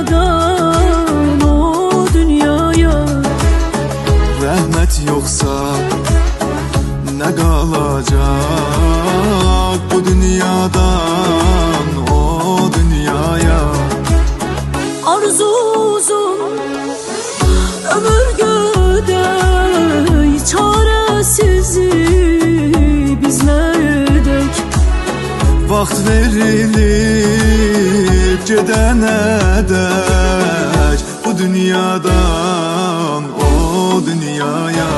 dünyadan o dünyaya. Rəhmət yoxsa nə qalacaq bu dünyadan o dünyaya? Arzu uzun, ömür gödək, çarəsizi bizlerdək. Vaxt verilib gedənə dək bu dünyadan o dünyaya.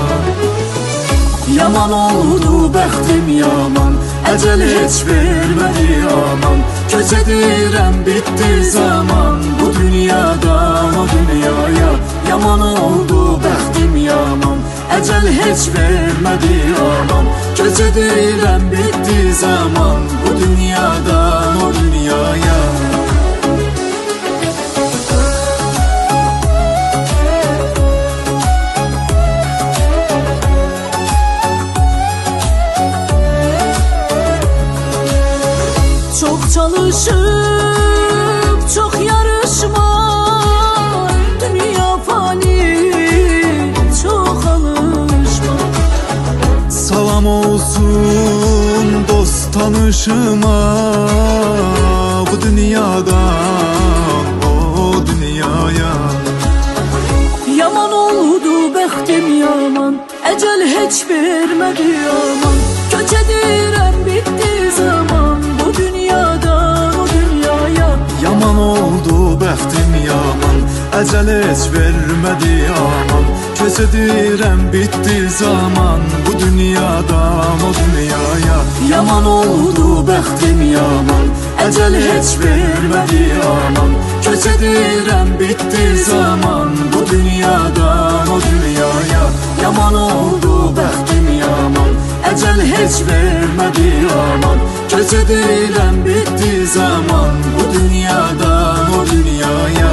Yaman oldu bəxtim yaman, əcəl heç vermədi aman. Köç edirəm bitdi zaman bu dünyadan o dünyaya. Yaman oldu bəxtim yaman, əcəl heç vermədi aman. Köç edirəm bitdi zaman bu dünyadan o dünyaya. Çok çalışıp çok yarışma, dünya fani, çok alışma. Salam olsun dost tanışıma bu dünyadan o dünyaya. Yaman oldu bəxtim yaman, əcəl heç vermədi aman. Köç edirəm bitdi zaman bu dünyadan o dünyaya. Yaman oldu bəxtim yaman, əcəl heç vermədi aman. Köç edirəm bitdi zaman bu dünyadan o dünyaya. Yaman oldu bəxtim yaman, əcəl heç vermədi aman. Köç edirəm bitdi zaman bu dünyadan o dünyaya. Yaman oldu bəxtim yaman, əcəl heç vermədi aman. Köç edirəm bitdi zaman bu dünyadan o dünyaya.